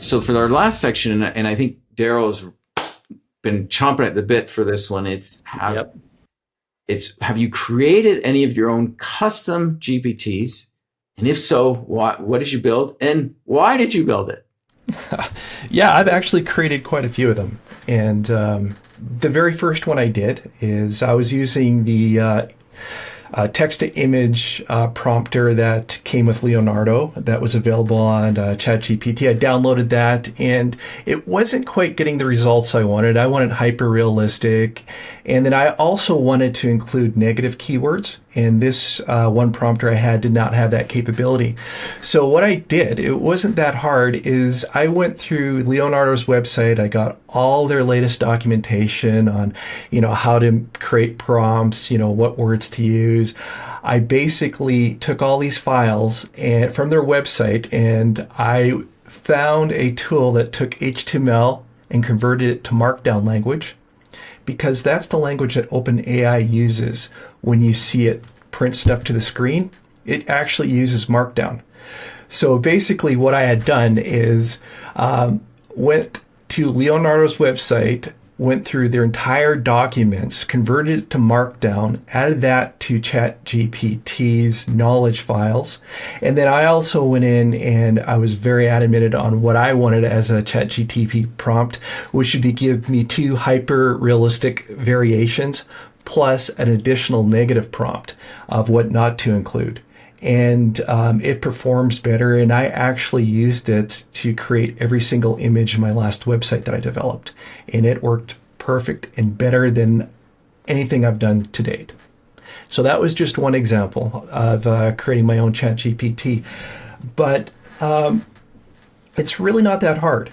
So for our last section, and I think Daryl's been chomping at the bit for this one. Have you created any of your own custom GPTs? And if so, what did you build, and why did you build it? Yeah, I've actually created quite a few of them. And the very first one I did is I was using the text-to-image prompter that came with Leonardo that was available on ChatGPT. I downloaded that, and it wasn't quite getting the results I wanted. I wanted hyper-realistic, and then I also wanted to include negative keywords, and this one prompter I had did not have that capability. So what I did, it wasn't that hard, is I went through Leonardo's website. I got all their latest documentation on, how to create prompts, what words to use. I basically took all these files from their website, and I found a tool that took HTML and converted it to Markdown language, because that's the language that OpenAI uses when you see it print stuff to the screen. It actually uses Markdown. So basically what I had done is went to Leonardo's website, went through their entire documents, converted it to Markdown, added that to ChatGPT's knowledge files. And then I also went in and I was very adamant on what I wanted as a ChatGPT prompt, which would be give me 2 hyper-realistic variations plus an additional negative prompt of what not to include. And it performs better, and I actually used it to create every single image in my last website that I developed, and it worked perfect and better than anything I've done to date. So that was just one example of creating my own ChatGPT, but it's really not that hard.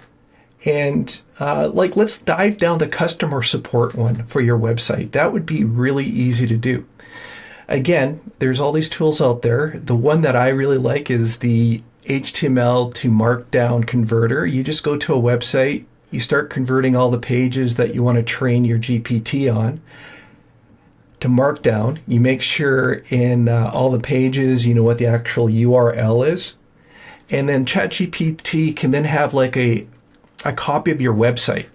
And let's dive down the customer support one for your website. That would be really easy to do. Again, there's all these tools out there. The one that I really like is the HTML to Markdown converter. You just go to a website, you start converting all the pages that you want to train your GPT on to Markdown. You make sure in all the pages, you know what the actual URL is. And then ChatGPT can then have like a copy of your website,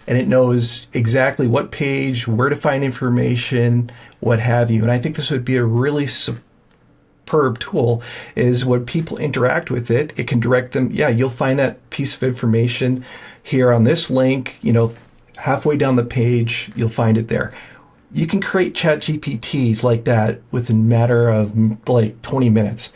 and it knows exactly what page, where to find information, what have you. And I think this would be a really superb tool, is when people interact with it, it can direct them, you'll find that piece of information here on this link, halfway down the page, you'll find it there. You can create ChatGPTs like that within a matter of like 20 minutes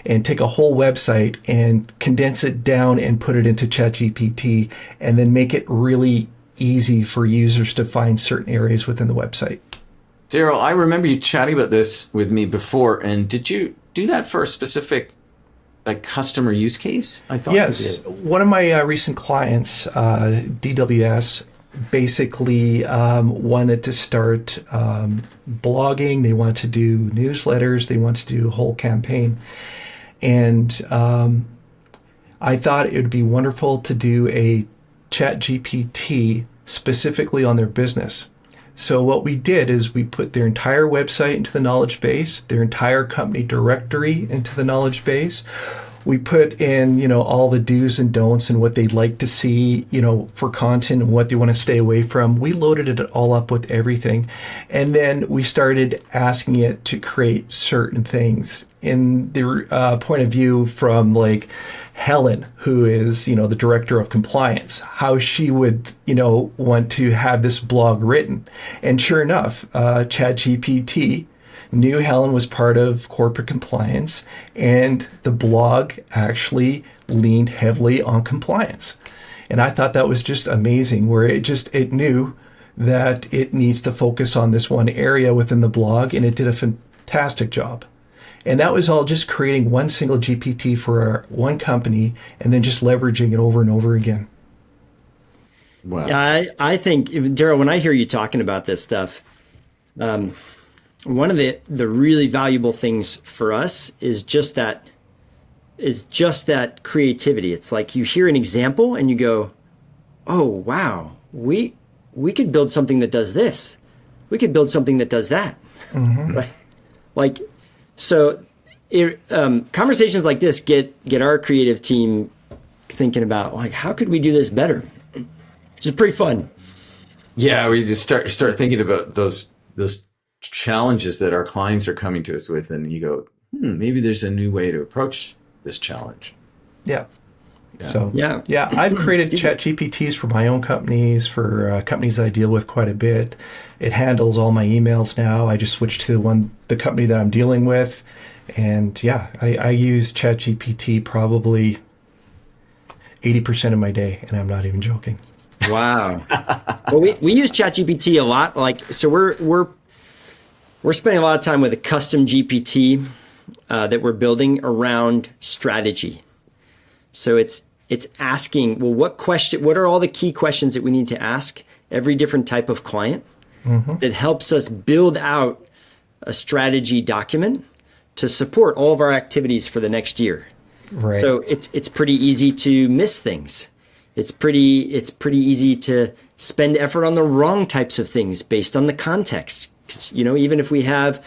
and take a whole website and condense it down and put it into ChatGPT, and then make it really easy for users to find certain areas within the website. Daryl, I remember you chatting about this with me before, and did you do that for a specific customer use case? I thought yes. One of my recent clients, DWS, basically wanted to start blogging. They wanted to do newsletters. They wanted to do a whole campaign. And I thought it would be wonderful to do a ChatGPT specifically on their business. So what we did is we put their entire website into the knowledge base, their entire company directory into the knowledge base. We put in, all the do's and don'ts and what they'd like to see, for content and what they want to stay away from. We loaded it all up with everything. And then we started asking it to create certain things in the point of view from Helen, who is, the director of compliance, how she would, want to have this blog written. And sure enough, ChatGPT knew Helen was part of corporate compliance, and the blog actually leaned heavily on compliance. And I thought that was just amazing, where it knew that it needs to focus on this one area within the blog, and it did a fantastic job. And that was all just creating one single GPT for one company and then just leveraging it over and over again. Wow. Yeah, I think, Daryl, when I hear you talking about this stuff, one of the really valuable things for us is just that creativity. It's like you hear an example and you go, oh, wow, we could build something that does this. We could build something that does that. Mm-hmm. Right? So conversations like this get our creative team thinking about like, how could we do this better? Which is pretty fun. Yeah, we just start thinking about those challenges that our clients are coming to us with, and you go, maybe there's a new way to approach this challenge. Yeah. So yeah, I've created chat GPTs for my own companies, for companies I deal with quite a bit. It handles all my emails now. I just switched to the company that I'm dealing with. And yeah, I use chat GPT probably 80% of my day, and I'm not even joking. Wow. Well, we use ChatGPT a lot. Like, so we're spending a lot of time with a custom GPT that we're building around strategy. So it's asking, well, what are all the key questions that we need to ask every different type of client that helps us build out a strategy document to support all of our activities for the next year. Right. So it's pretty easy to miss things. It's pretty easy to spend effort on the wrong types of things based on the context. Because, even if we have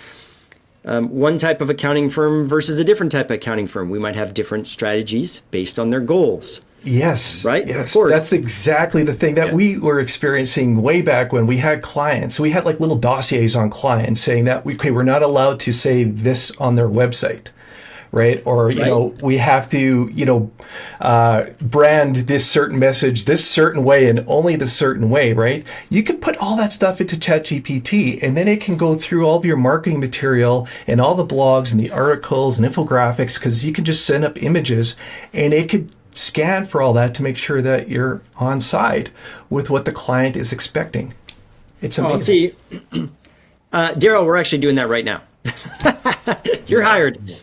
one type of accounting firm versus a different type of accounting firm, we might have different strategies based on their goals. Yes. Right? Yes. Of course. That's exactly the thing that we were experiencing way back when we had clients. We had like little dossiers on clients saying that we're not allowed to say this on their website. Right. Or, we have to, brand this certain message this certain way and only the certain way. Right. You can put all that stuff into ChatGPT, and then it can go through all of your marketing material and all the blogs and the articles and infographics, because you can just send up images and it could scan for all that to make sure that you're on side with what the client is expecting. It's amazing. See, Daryl, we're actually doing that right now. You're hired.